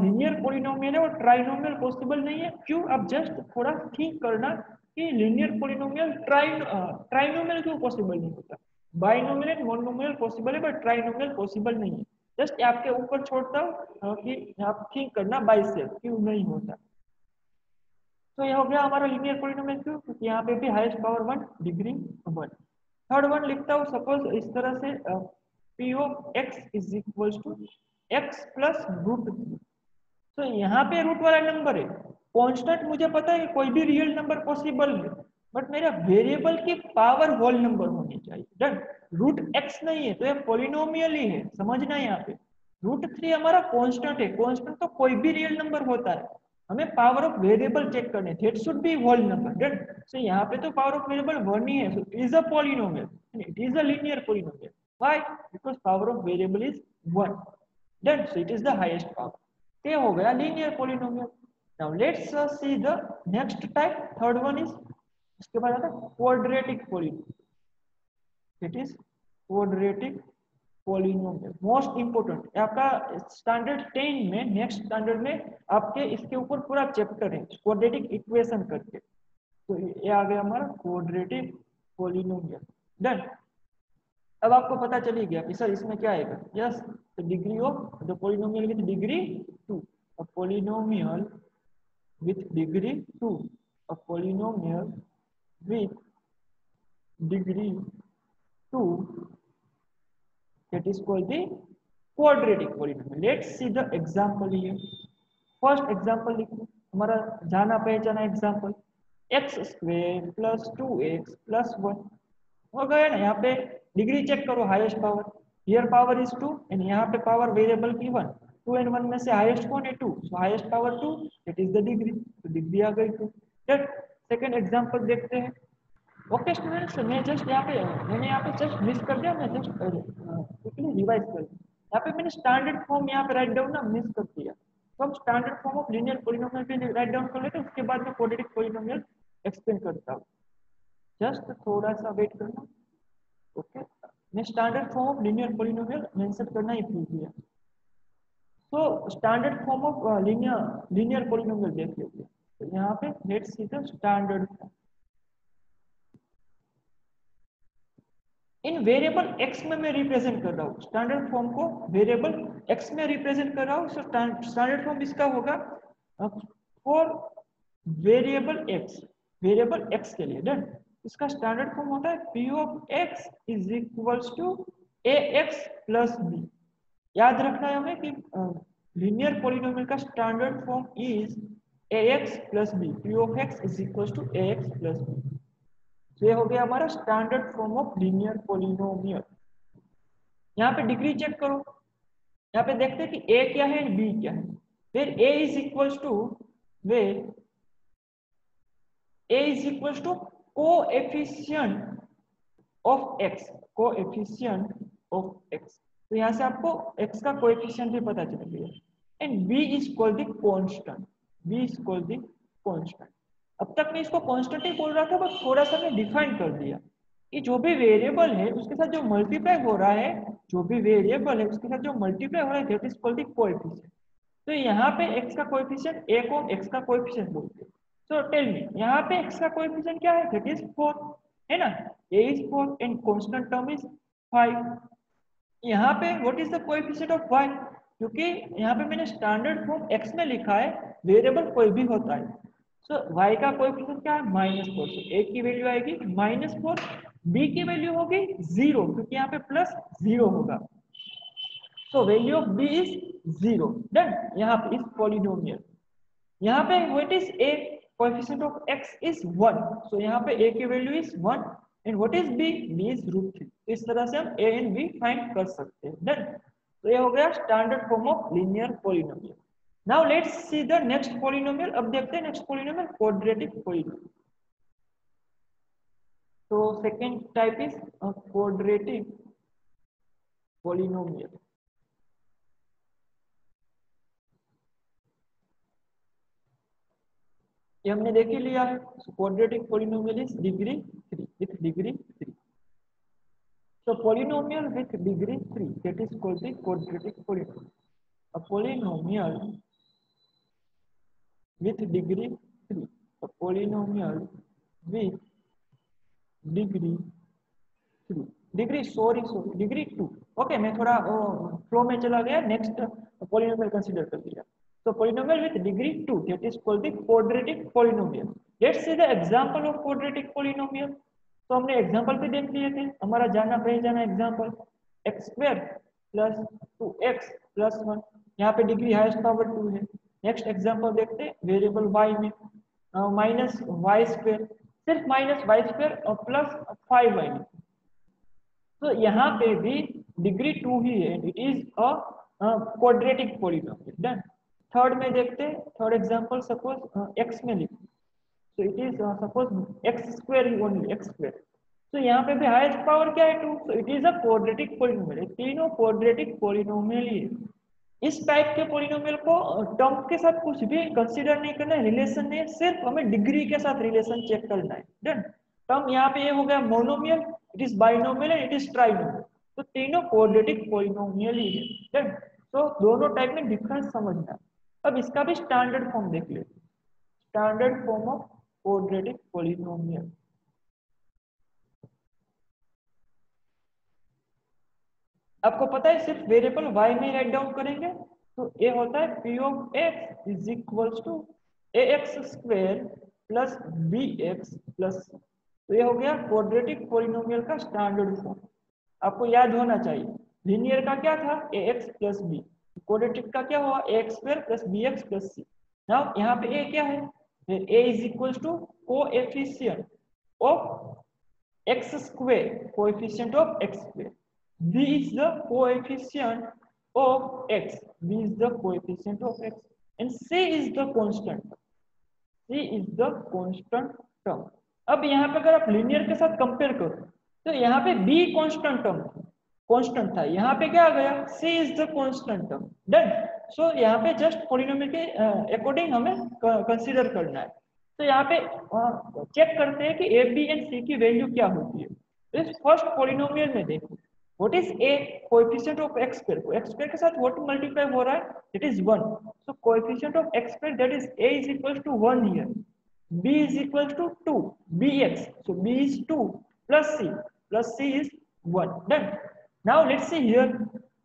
लीनियर पॉलिनोमियल है वो ट्राइनोमियल पॉसिबल नहीं है। क्यों, अब जस्ट थोड़ा थिंक करना कि लीनियर पॉलिनोमियल ट्राइनोमियल क्यों पॉसिबल नहीं होता। बाइनोमियल एंड मोनोमियल पॉसिबल है बट ट्राइनोमियल पॉसिबल नहीं है। जस्ट आपके ऊपर छोड़ता हूँ कि आप थिंक करना बाय सेल्फ क्यों नहीं होता। तो ये हो गया हमारा लीनियर पॉलिनोमियल, क्यों, क्योंकि यहाँ पे भी highest power 1, degree 1। Third one लिखता हूँ सपोज इस तरह से, p of x is equals to x plus √3। तो यहाँ पे रूट वाला नंबर है, कांस्टेंट मुझे पता है कोई भी रियल नंबर पॉसिबल है, बट मेरा वेरिएबल की पावर होल नंबर होनी चाहिए, डन। √x नहीं है तो ये पॉलिनोमियल ही है, समझना यहाँ पे। √3 हमारा कांस्टेंट है, कांस्टेंट तो कोई भी रियल नंबर होता है, हमें पावर ऑफ वेरिएबल चेक करने, that should be whole number, done. So यहाँ पे तो पावर ऑफ वेरिएबल 1 ही है, so it is a polynomial and it is a linear polynomial. Why, because power of variable is 1, done. So it is the highest power. ये हो गया linear polynomial. Now let's see the next type, third one is, इसके बाद आता है quadratic polynomial. It is quadratic polynomial, most important आपका standard 10 में, next standard में आपके इसके ऊपर पूरा चैप्टर है क्वाड्रेटिक इक्वेशन करके। तो ये आ गया हमारा क्वाड्रेटिक पॉलिनोमियल, डन। अब आपको पता चली गया कि सर इसमें क्या आएगा, yes, the degree of the polynomial with degree 2, a polynomial with degree 2, a polynomial with degree 2 that is called the quadratic polynomial। Let's see the example here। First example लिखो, हमारा जाना पहचाना एग्जाम्पल, x² + 2x + 1 हो गया ना। यहाँ पे degree check करो, highest power, here power is 2 and यहाँ पे पावर वेरिएबल की 1, 2 एंड 1 में से हाईएस्ट कौन है 2, सो highest power 2 that is the degree, तो डिग्री आ गई 2। सेकंड एग्जांपल देखते हैं। ओके स्टूडेंट्स, मैं जस्ट यहाँ पे, मैंने यहाँ पे जस्ट मिस कर दिया, मैं जस्ट क्विकली रिवाइज कर दिया। यहाँ पे मैंने स्टैंडर्ड फॉर्म यहाँ पे राइट डाउन ना मिस कर दिया, तो हम standard form of linear polynomial पे राइट डाउन कर लेते हैं, उसके बाद मैं क्वाड्रेटिक पॉलिनोमियल एक्सप्लेन करता हूँ। जस्ट थोड़ा सा वेट करना। ओके, मैं standard form of linear polynomial mention करना ही भूल गया। तो standard form of linear polynomial देख लेते हैं। तो यहाँ पे let's see the standard form in variable x में मैं रिप्रेजेंट कर रहा हूँ। स्टैंडर्ड फॉर्म को वेरिएबल x में रिप्रेजेंट कर रहा हूँ। स्टैंडर्ड फॉर्म इसका होगा फॉर वेरिएबल x के लिए डन। इसका स्टैंडर्ड फॉर्म होता है p of x is equals to ax plus b। याद रखना है हमें कि लीनियर पॉलिनोमियल का standard form is ax plus b, p of x is equals to ax plus b। तो ये हो गया हमारा standard form of linear polynomial. यहाँ पे डिग्री चेक करो, यहाँ पे देखते हैं कि a क्या है b क्या है। फिर a is equals to coefficient of x, coefficient of x। तो यहाँ से आपको x का कोएफिशिएंट भी पता चल गया। And b is called the constant, b is called the constant. अब तक मैं इसको कांस्टेंट ही बोल रहा था, बस थोड़ा सा मैं डिफाइन कर दिया कि जो भी वेरिएबल है उसके साथ जो मल्टीप्लाई हो रहा है, जो भी वेरिएबल है उसके साथ जो मल्टीप्लाई हो रहा है that is called the coefficient. तो यहाँ पे x का कोएफिशिएंट a को x का कोएफिशिएंट बोलते हैं। सो टेल मी यहाँ पे x का कोएफिशिएंट क्या है, दैट इज 4 है ना। a is 4 and constant term is 5। यहाँ पे what is the coefficient of y, क्योंकि यहाँ पे मैंने स्टैंडर्ड फॉर्म x में लिखा है, वेरिएबल कोई भी होता है। सो y का कोएफिशिएंट क्या है -4। सो a की वैल्यू आएगी -4, b की वैल्यू होगी 0 क्योंकि यहाँ पे प्लस 0 होगा। So value of b is 0 done. यहाँ पे इस पॉलिनोमियल, यहाँ पे what is a, coefficient of x is 1। सो यहाँ पे a की value is 1 and what is b, b is √3। इस तरह से हम a एंड b फाइंड कर सकते हैं डन। तो ये हो गया standard form of linear polynomial. Now let's see the next polynomial. अब देखते हैं नेक्स्ट पॉलिनोमियल क्वाड्रेटिक पॉलिनोमियल। तो second type is quadratic polynomial. ये हमने देख ही लिया है। Quadratic polynomial is degree 3 with degree 3। So polynomial with degree 3, that is called the quadratic polynomial. A polynomial with degree 3, a polynomial with degree 3, degree 2। Okay, मैं थोड़ा flow में चला गया, नेक्स्ट पॉलिनोमियल कंसीडर कर लिया। So polynomial with degree 2, that is called the quadratic polynomial. Let's see the example of quadratic polynomial. तो हमने example भी देख लिए थे, हमारा जाना पहचाना example x² plus 2x plus 1। यहाँ पे डिग्री हाईएस्ट पावर 2 है। नेक्स्ट एग्जांपल देखते हैं वेरिएबल y में -y², सिर्फ -y² और प्लस 5y। तो यहाँ पे भी डिग्री 2 ही है, it is a quadratic polynomial done. Third में देखते हैं, थर्ड एग्जांपल सपोज x में लिखते, so it is suppose x² only, x²। तो यहाँ पे भी हाईएस्ट पावर क्या है 2, so it is a quadratic polynomial। तीनों क्वाड्रेटिक पॉलिनोमियल ही है। इस टाइप के पॉलिनोमियल को टर्म के साथ कुछ भी कंसीडर नहीं करना है, रिलेशन नहीं है, सिर्फ हमें डिग्री के साथ रिलेशन चेक करना है डन। टर्म यहाँ पे ये हो गया monomial, it is binomial and it is trinomial. तो तीनों क्वाड्रेटिक पॉलिनोमियल ही है डन। तो दोनों टाइप में डिफरेंस समझना है। अब इसका भी स्टैंडर्ड फॉर्म देख लेते हैं, standard form of quadratic polynomial. आपको पता है सिर्फ वेरिएबल y में राइट डाउन करेंगे तो a होता है p of x is equals to ax² plus bx plus. तो ये हो गया क्वाड्रेटिक पॉलिनोमियल का स्टैंडर्ड फॉर्म। आपको याद होना चाहिए, लीनियर का क्या था ax प्लस b, क्वाड्रेटिक का क्या हुआ ax² plus bx plus c। Now यहाँ पे a क्या है, a is equals to coefficient of x², coefficient of x²। b is the coefficient of x, b is the coefficient of x and c is the constant, c is the constant term। अब यहाँ पे अगर आप linear के साथ compare करो तो यहाँ पे b कांस्टेंट टर्म कांस्टेंट था, यहाँ पे क्या आ गया c is the constant term done. So यहाँ पे जस्ट पॉलिनोमियल के अकॉर्डिंग हमें कंसीडर करना है। तो यहाँ पे चेक करते हैं कि a b एंड c की वैल्यू क्या होती है। इस फर्स्ट पॉलिनोमियल में देखो what is a coefficient of x square को एक्स स्क्वायर के साथ व्हाट मल्टीप्लाई हो रहा है it is 1 so coefficient of x square that is a is equals to 1 here b is equals to 2 bx so b is 2 plus c is 1 done now let's see here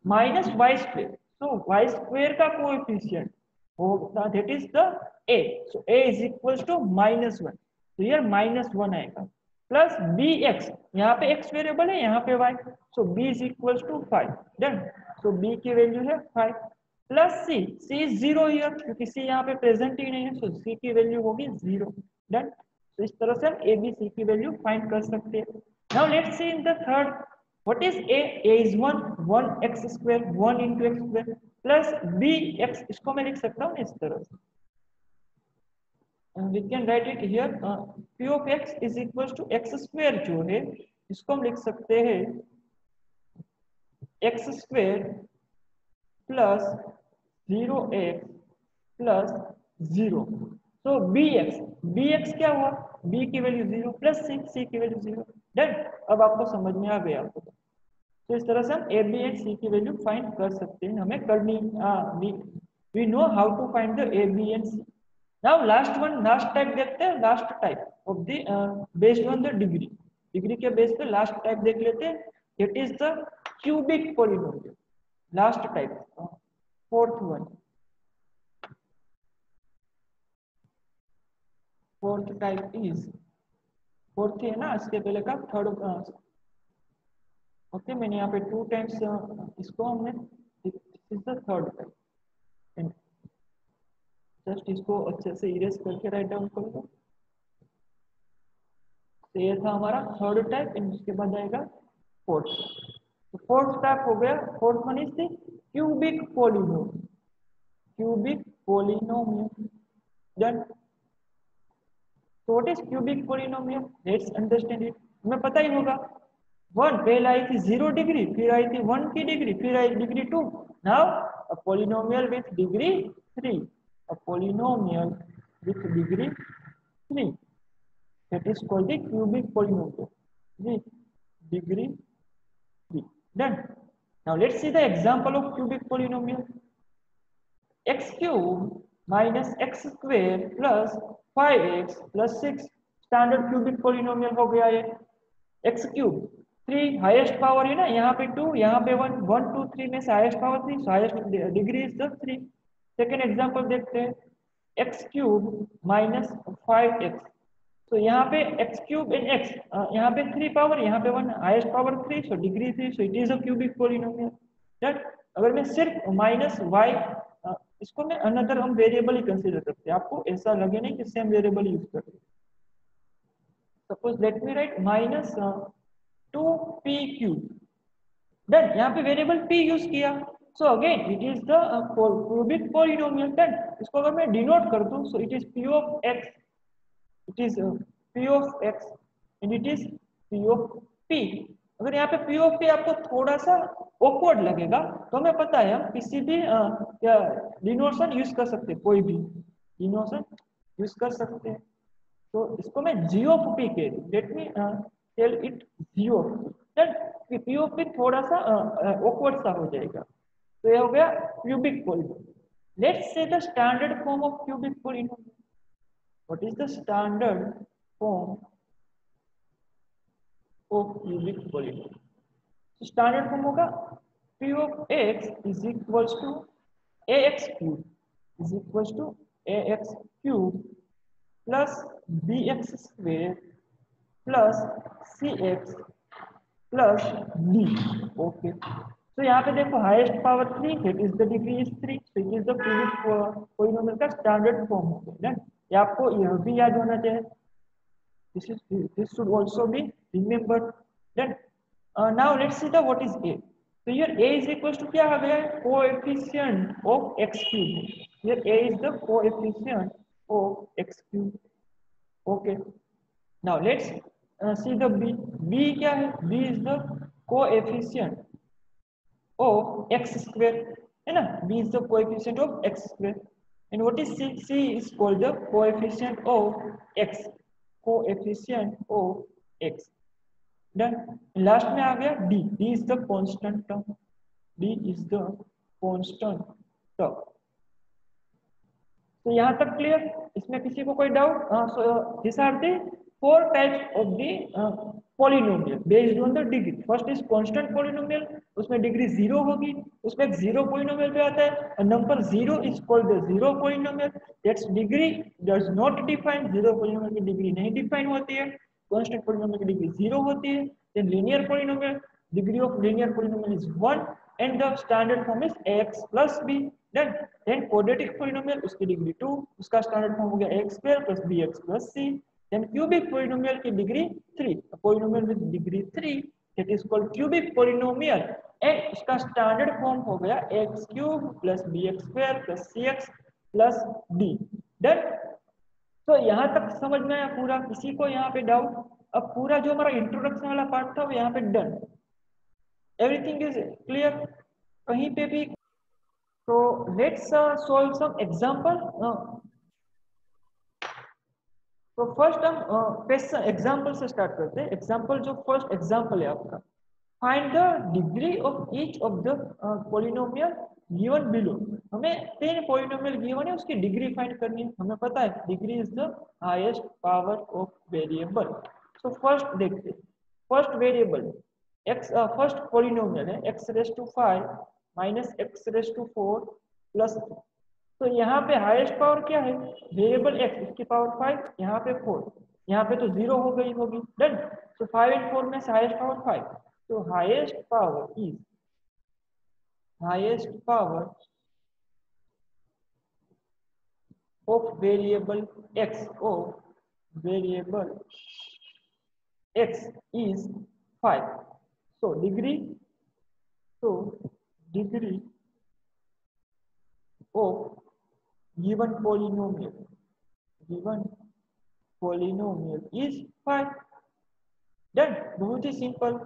minus y square so y square का coefficient होगा that is the a so a is equals to -1 तो here -1 आएगा plus B x यहाँ पे x variable है यहाँ पे y so b is equal to 5 done so b की वैल्यू है 5 प्लस c इज 0 हियर क्योंकि c यहाँ पे प्रेजेंट ही नहीं है सो c की वैल्यू होगी 0 डन तो इस तरह से हम a b c की वैल्यू फाइंड कर सकते हैं now let's C in the third what is a is 1 x square 1 into x square plus b x इसको मैं लिख सकता हूँ इस तरह से we can write it here p of x is equals to x square जो है इसको हम लिख सकते हैं x square plus 0x plus 0 so bx क्या हुआ b की वैल्यू 0 प्लस c की वैल्यू 0 डन अब आपको समझ में आ गया आपको तो इस तरह से हम a b and c की वैल्यू फाइंड कर सकते हैं हमें करनी we know how to find the a b and c now last type देखते हैं last type of the based on the degree के बेस पे last type देख लेते हैं that is the cubic polynomial last type fourth type is fourth है ना इसके पहले का थर्ड ओके मैंने यहाँ पे 2 टाइम्स इसको हमने this is the third type just इसको अच्छे से इरेज करके राइट डाउन कर दो तो ये था हमारा थर्ड टाइप एंड उसके बाद आएगा फोर्थ तो फोर्थ टाइप हो गया fourth one is the cubic polynomial done तो what is cubic polynomial let's understand it हमें पता ही होगा 1 पहले आई थी 0 डिग्री फिर आई थी 1 की डिग्री फिर आई degree 2 now a polynomial with degree 3 a polynomial with degree 3 that is called the cubic polynomial with degree 3 done now let's see the example of cubic polynomial x cube minus x square plus 5x plus 6 standard cubic polynomial हो गया ये x cube 3 highest power है ना यहाँ पे 2 यहाँ पे 1 1 2 3 में से highest power 3 so highest degree is the 3 second example देखते हैं x क्यूब माइनस 5x तो यहाँ पे x क्यूब एंड x यहाँ पे 3 पावर यहाँ पे 1 highest power 3 so degree 3 so it is a cubic polynomial that अगर मैं सिर्फ माइनस y इसको मैं अनदर हम वेरिएबल ही कंसीडर करते हैं आपको ऐसा लगे नहीं कि सेम वेरिएबल यूज कर रहे हैं suppose let me write minus 2p cube then यहाँ पे वेरिएबल p यूज किया so again it is the cubic polynomial then इसको अगर मैं डिनोट कर दूं so it is p of x it is p of x and it is p of p अगर यहाँ पे p of p आपको थोड़ा सा awkward लगेगा तो हमें पता है हम किसी भी डिनोशन यूज कर सकते हैं कोई भी डिनोशन यूज कर सकते हैं तो इसको मैं g of p कह दूं let me tell it g of p then p of p थोड़ा सा awkward सा हो जाएगा तो ये हो गया cubic polynomial let's say the standard form of cubic polynomial what is the standard form of cubic polynomial standard form होगा p of x is equals to ax cube is equals to ax cube plus bx square plus cx plus d okay तो यहाँ पे देखो highest power 3 that is the degree is 3 so it is the cubic polynomial का standard form हो गया ये आपको यह भी याद होना चाहिए this should also be remembered then now let's see the what is a so here a is equals to क्या आ गया है coefficient of x cube here a is the coefficient of x cube okay now let's see the b क्या है b is the coefficient of x square है ना b is the coefficient of x square and what is c is called the coefficient of x done. Last में आ गया D, D is the constant term, D is the constant term. तो यहाँ तक clear, इसमें किसी को कोई doubt? So this are the four types of the polynomial based on the degree. First is constant polynomial, उसमें डिग्री 0 होगी, उसमें एक जीरो पॉलिनोमियल पे आता है, number 0 is called the zero polynomial, that's degree does not define, zero polynomial की degree नहीं define होती है, कांस्टेंट पॉलिनोमियल की डिग्री 0 होती है। Then linear polynomial, degree of linear polynomial is 1 and the standard form is x plus b। Then quadratic polynomial, उसकी degree 2, उसका standard form हो गया x square plus bx plus c। Then cubic polynomial की degree 3, polynomial with degree 3 that is called cubic polynomial and उसका standard form हो गया x cube plus bx square plus cx plus d। Done. तो यहाँ तक समझ में आया पूरा? किसी को यहाँ पे डाउट? अब पूरा जो हमारा इंट्रोडक्शन वाला पार्ट था वो यहाँ पे डन, एवरीथिंग इज क्लियर कहीं पे भी? तो लेट्स सॉल्व सम एग्जांपल। तो फर्स्ट हम क्वेश्चन एग्जांपल से स्टार्ट करते हैं। एग्जांपल जो फर्स्ट एग्जांपल है आपका, find the degree of each of the polynomial given below. हमें 3 पॉलिनोमियल गिवन है, उसकी डिग्री फाइंड करनी है। हमें पता है degree is the highest power of variable. So first देखते हैं, first variable x, first polynomial है x raise to 5 minus x raise to 4 plus. तो यहाँ पे हाईएस्ट पावर क्या है? वेरिएबल x, इसकी पावर 5, यहाँ पे 4, यहाँ पे तो 0 हो गई होगी। डन। तो 5 एंड 4 में से हाईएस्ट पावर 5, तो highest power is, highest power of variable x, of variable x is 5। so degree, so degree of given polynomial is 5। Done. बहुत ही सिंपल,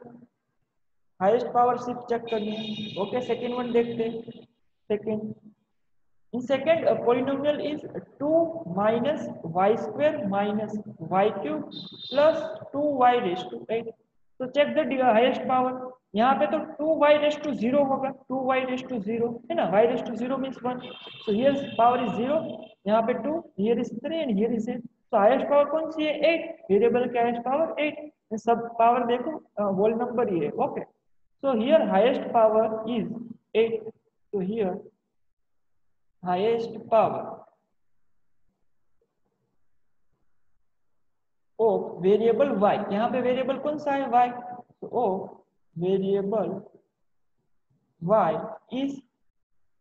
हाईएस्ट पावर सिर्फ चेक करनी है। ओके, सेकेंड वन देखते हैं। Second, in second polynomial is 2 minus y square minus y cube plus 2y raised to 8। तो check the highest power. यहाँ पे तो 2y raised to 0 होगा, 2y raised to 0 है ना, y raised to 0 means 1, so here power is 0, यहाँ पे 2, here is 3 and here is 8। तो हाईएस्ट पावर कौन सी है? 8, वेरिएबल की हाईएस्ट पावर 8, सब पावर देखो होल नंबर ही है। Okay, so here highest power is 8, so here highest power of variable y, यहाँ पे वेरिएबल कौन सा है? y, so of variable y is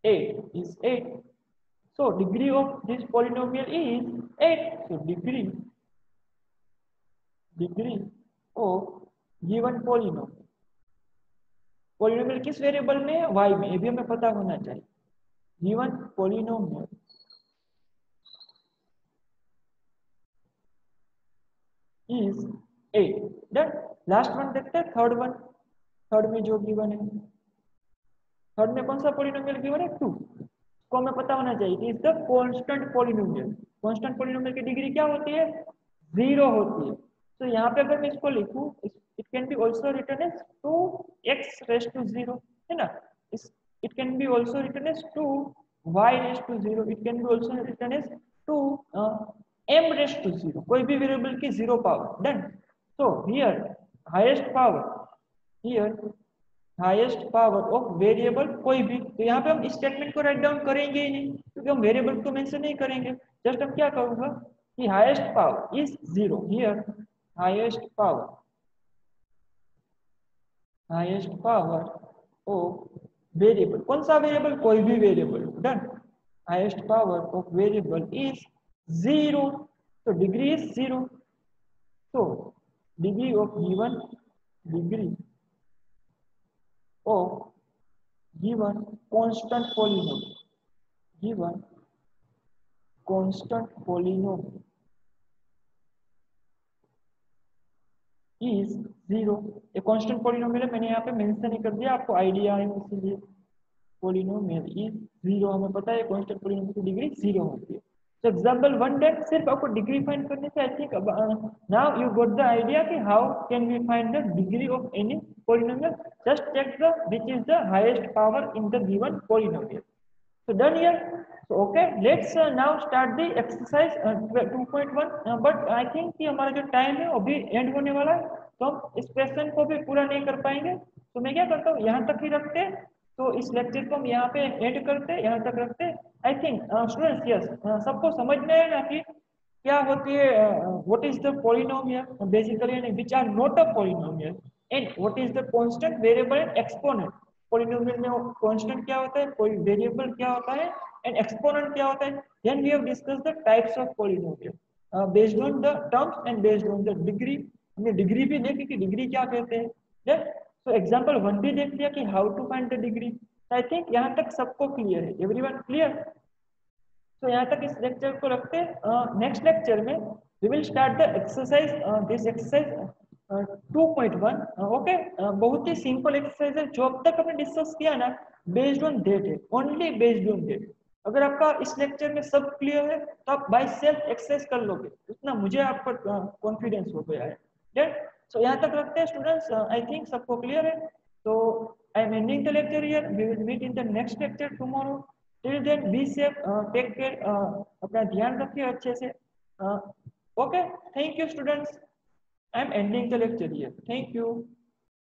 8, so degree of this polynomial is 8, so degree of given polynomial किस variable में है? y में, ये भी हमें पता होना चाहिए। given polynomial is 8। Done. Last one देखते हैं, थर्ड वन। थर्ड में जो गिवन है, थर्ड में कौन सा पॉलिनोमियल गिवन है? 2। को हमें पता होना चाहिए कि is the constant polynomial. Constant polynomial की डिग्री क्या होती है? 0 होती है। तो यहाँ पे अगर मैं इसको लिखूं, it can be also written as 2x raise to 0, है ना। It can be also written as 2y raise to 0, it can be also written as 2m raise to 0, कोई भी वेरिएबल की 0 power. Done. So here highest power, here highest power of variable कोई भी, तो यहाँ पे हम स्टेटमेंट को राइट डाउन करेंगे ही नहीं, क्योंकि हम वेरिएबल को मेंशन नहीं करेंगे। जस्ट हम क्या करूंगा कि highest power is 0, here highest power of variable, कौन सा वेरिएबल? कोई भी variable. Done. Highest power of variable is 0, तो डिग्री इज 0, तो degree of given, degree of given constant polynomial, given constant polynomial is 0। ये कांस्टेंट पॉलिनोमियल है, मैंने यहाँ पे मेंशन ही कर दिया, आपको आइडिया है इसीलिए। पॉलिनोमियल इज 0, हमें पता है कांस्टेंट पॉलिनोमियल की डिग्री 0 होती है। So example one that सिर्फ आपको डिग्री फाइंड करने से I think now you got the idea कि how can we find the degree of any polynomial. Just check the which is the highest power in the given polynomial. So done here. So okay, let's now start the exercise 2.1. But I think कि हमारा जो time है वो भी and होने वाला है, तो हम इस क्वेश्चन को भी पूरा नहीं कर पाएंगे. तो मैं क्या करता हूँ, यहाँ तक ही रखते हैं. तो इस लेक्चर को हम यहाँ पे एंड करते हैं, यहाँ तक रखते हैं. आई थिंक स्टूडेंट्स यस सबको समझ में है ना कि क्या होती है, what is the polynomial basically, and which are not a polynomial, and what is the constant variable and exponent. Polynomial में कांस्टेंट क्या होता है, कोई वेरिएबल क्या होता है, एंड एक्सपोनेंट क्या होता है. Then we have discuss the types of polynomial based on the terms and based on the degree. हमने डिग्री भी देखी कि डिग्री क्या कहते हैं. सो एग्जांपल 1 भी देख लिया कि how to find the degree. I think यहाँ तक सबको क्लियर है, एवरीवन क्लियर. तो यहाँ तक इस लेक्चर को रखते हैं. नेक्स्ट लेक्चर में we will start the exercise, this exercise 2.1. Okay, बहुत ही सिंपल एक्सरसाइज है. जो अब तक हमने डिस्कस किया ना, बेस्ड ऑन डेट है, ओनली बेस्ड ऑन डेट. अगर आपका इस लेक्चर में सब क्लियर है तो आप बाय सेल्फ एक्सरसाइज कर लोगे, इतना मुझे आप पर कॉन्फिडेंस हो गया है. सो यहाँ तक रखते हैं स्टूडेंट्स. आई थिंक सबको क्लियर है. तो I am ending the lecture here. We will meet in the next lecture tomorrow. Till then be safe, take care, अपना ध्यान रखिए अच्छे से. Okay, thank you students. I am ending the lecture here. Thank you.